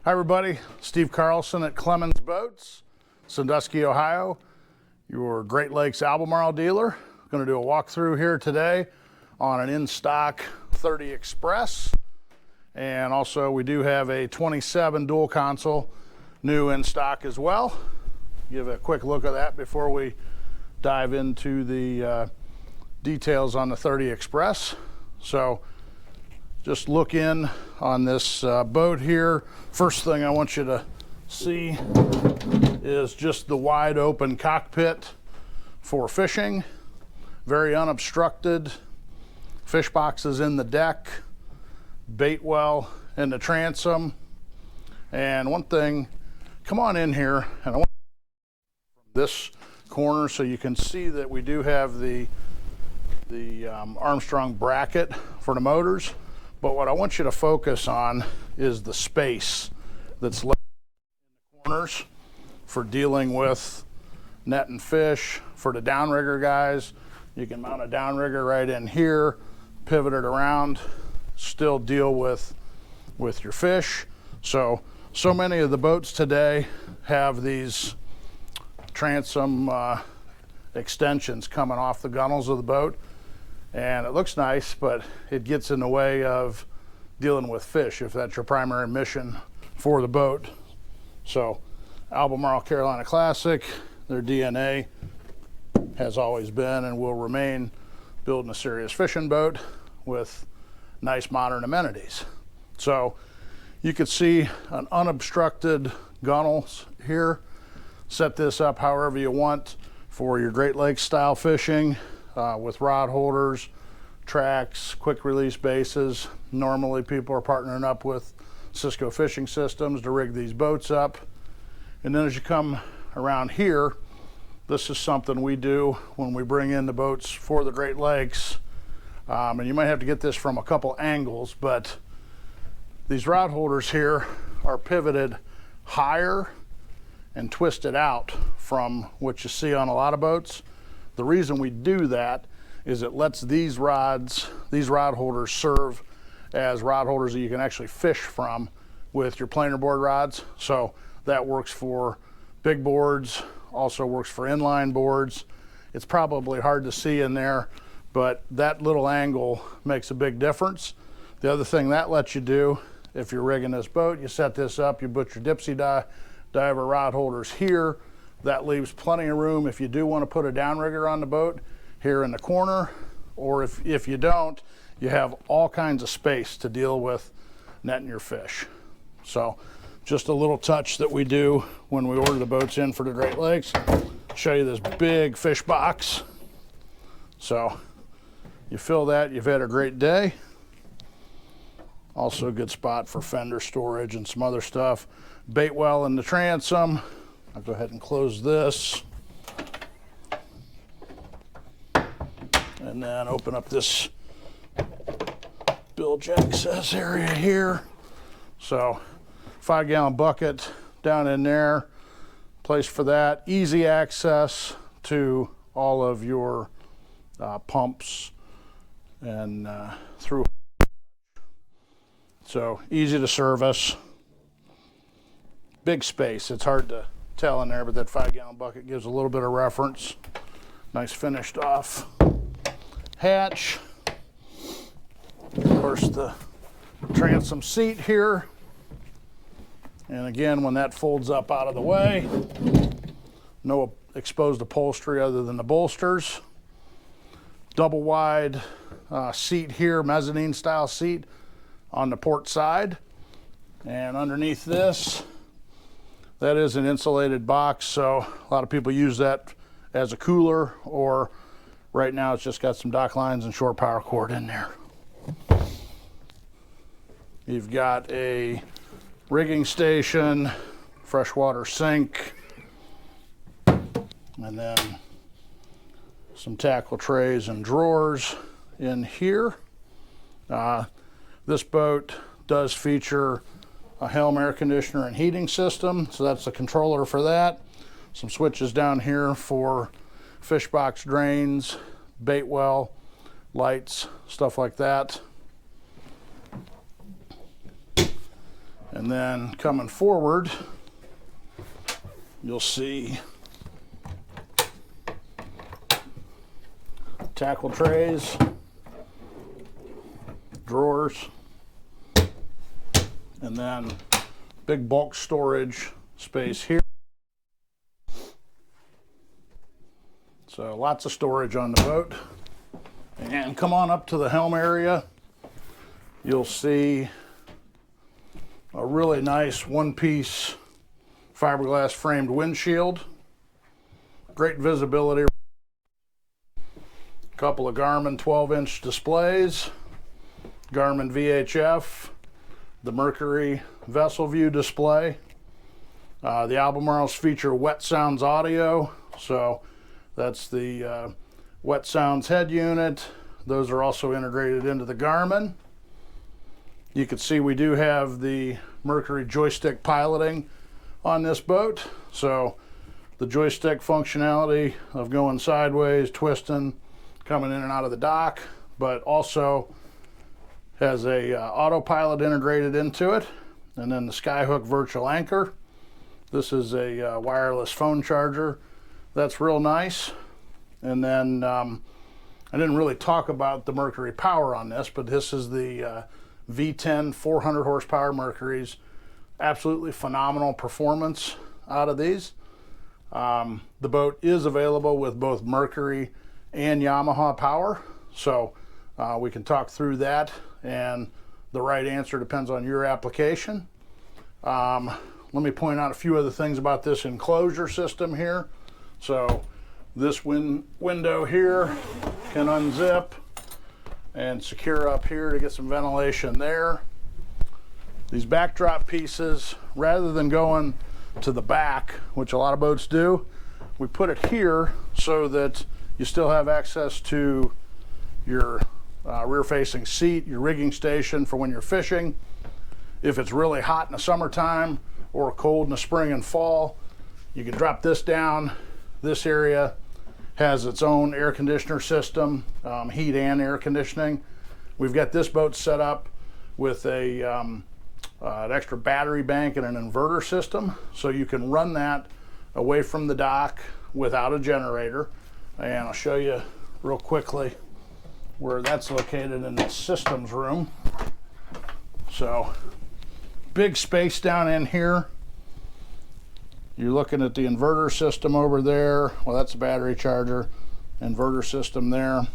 Hi everybody, Steve Carlson at Clemons Boats, Sandusky, Ohio, your Great Lakes Albemarle dealer. Going to do a walkthrough here today on an in-stock 30 Express. And also we do have a 27 dual console new in stock as well. Give a quick look at that before we dive into the details on the 30 Express. So just look in on this boat here. First thing I want you to see is just the wide open cockpit for fishing. Very unobstructed. Fish boxes in the deck, bait well in the transom. And one thing, come on in here, and I want this corner so you can see that we do have the Armstrong bracket for the motors. But what I want you to focus on is the space that's left in the corners for dealing with net and fish. For the downrigger guys, you can mount a downrigger right in here, pivot it around, still deal with your fish. So many of the boats today have these transom extensions coming off the gunnels of the boat. And it looks nice, but it gets in the way of dealing with fish if that's your primary mission for the boat. So Albemarle Carolina Classic, their DNA has always been and will remain building a serious fishing boat with nice modern amenities. So you can see an unobstructed gunnels here. Set this up however you want for your Great Lakes style fishing. With rod holders, tracks, quick release bases. Normally people are partnering up with Cisco Fishing Systems to rig these boats up. And then as you come around here, this is something we do when we bring in the boats for the Great Lakes. And you might have to get this from a couple angles, but these rod holders here are pivoted higher and twisted out from what you see on a lot of boats. The reason we do that is it lets these rod holders serve as rod holders that you can actually fish from with your planer board rods. So that works for big boards, also works for inline boards. It's probably hard to see in there, but that little angle makes a big difference. The other thing that lets you do, if you're rigging this boat, you set this up, you put your dipsy diver rod holders here. That leaves plenty of room if you do want to put a downrigger on the boat here in the corner, or if you don't, you have all kinds of space to deal with netting your fish. So just a little touch that we do when we order the boats in for the Great Lakes. Show you this big fish box. So you fill that, you've had a great day. Also a good spot for fender storage and some other stuff. Bait well in the transom. I'll go ahead and close this. And then open up this bilge access area here. So 5-gallon bucket down in there. Place for that. Easy access to all of your pumps and through. So easy to service. Big space. It's hard to tell in there, but that 5-gallon bucket gives a little bit of reference. Nice finished off hatch. Of course, the transom seat here. And again, when that folds up out of the way, no exposed upholstery other than the bolsters. Double wide seat here, mezzanine style seat on the port side. And underneath this, that is an insulated box, so a lot of people use that as a cooler, or right now it's just got some dock lines and short power cord in there. You've got a rigging station, freshwater sink, and then some tackle trays and drawers in here. This boat does feature a Helm air conditioner and heating system, so that's the controller for that. Some switches down here for fish box drains, bait well, lights, stuff like that. And then coming forward, you'll see tackle trays, drawers, and then big bulk storage space here. So lots of storage on the boat. And come on up to the helm area. You'll see a really nice one-piece fiberglass framed windshield. Great visibility. A couple of Garmin 12-inch displays. Garmin VHF. The Mercury vessel view display. The Albemarle's feature wet sounds audio. So that's the wet sounds head unit. Those are also integrated into the Garmin. You can see we do have the Mercury joystick piloting on this boat. So the joystick functionality of going sideways, twisting, coming in and out of the dock, but also has a autopilot integrated into it. And then the Skyhook virtual anchor. This is a wireless phone charger. That's real nice. And then I didn't really talk about the Mercury power on this, but this is the V10 400 horsepower Mercury's. Absolutely phenomenal performance out of these. The boat is available with both Mercury and Yamaha power, so we can talk through that, and the right answer depends on your application. Let me point out a few other things about this enclosure system here. So this window here can unzip and secure up here to get some ventilation there. These backdrop pieces, rather than going to the back, which a lot of boats do, we put it here so that you still have access to your rear-facing seat, your rigging station for when you're fishing. If it's really hot in the summertime or cold in the spring and fall, you can drop this down. This area has its own air conditioner system, heat and air conditioning. We've got this boat set up with an extra battery bank and an inverter system, so you can run that away from the dock without a generator. And I'll show you real quickly where that's located in the systems room. So big space down in here. You're looking at the inverter system over there. Well, that's a battery charger. Inverter system there.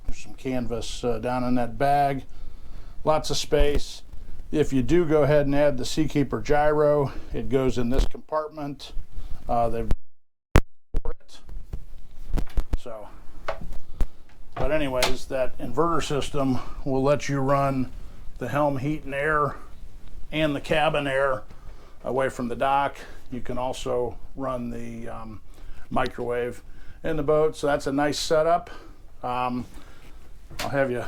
There's some canvas down in that bag. Lots of space. If you do go ahead and add the Seakeeper gyro, it goes in this compartment. They've for it. So, but anyways, that inverter system will let you run the helm heat and air and the cabin air away from the dock. You can also run the microwave in the boat, so that's a nice setup. I'll have you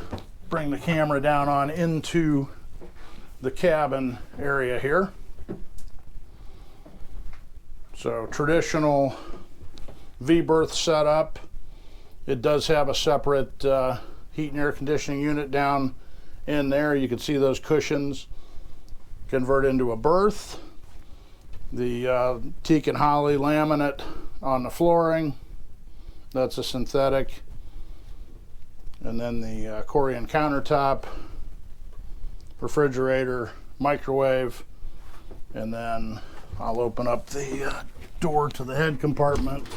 bring the camera down on into the cabin area here. So traditional V-berth setup. It does have a separate heat and air conditioning unit down in there. You can see those cushions convert into a berth. The teak and holly laminate on the flooring, that's a synthetic. And then the Corian countertop, refrigerator, microwave, and then I'll open up the door to the head compartment.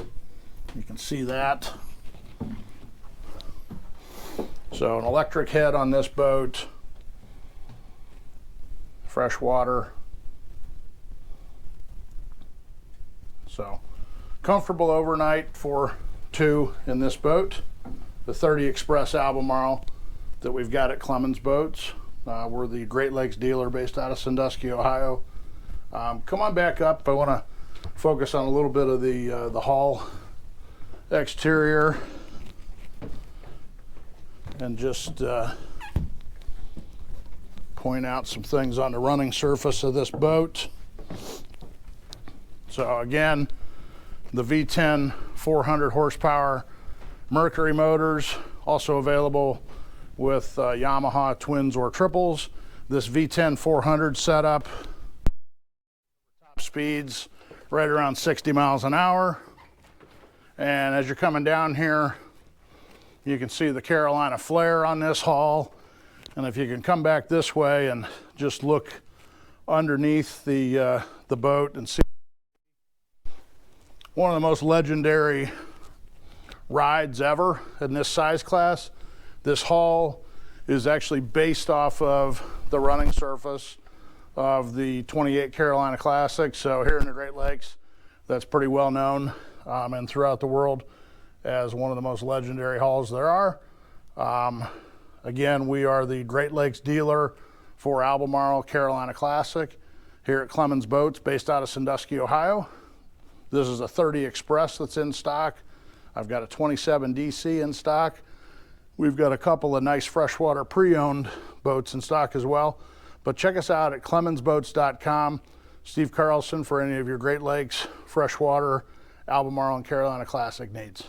You can see that. So an electric head on this boat, fresh water. So comfortable overnight for two in this boat. The 30 Express Albemarle that we've got at Clemons Boats. We're the Great Lakes dealer based out of Sandusky, Ohio. Come on back up. I want to focus on a little bit of the hull exterior and just point out some things on the running surface of this boat. So again, the V10 400 horsepower Mercury motors, also available with Yamaha twins or triples. This V10 400 setup, top speeds right around 60 miles an hour. And as you're coming down here, you can see the Carolina flare on this hull. And if you can come back this way and just look underneath the boat and see one of the most legendary rides ever in this size class. This hull is actually based off of the running surface of the 28 Carolina Classic. So here in the Great Lakes, that's pretty well known and throughout the world as one of the most legendary hulls there are. Again, we are the Great Lakes dealer for Albemarle Carolina Classic here at Clemons Boats, based out of Sandusky, Ohio. This is a 30 Express that's in stock. I've got a 27 DC in stock. We've got a couple of nice freshwater pre-owned boats in stock as well. But check us out at clemonsboats.com. Steve Carlson for any of your Great Lakes, freshwater, Albemarle, and Carolina Classic needs.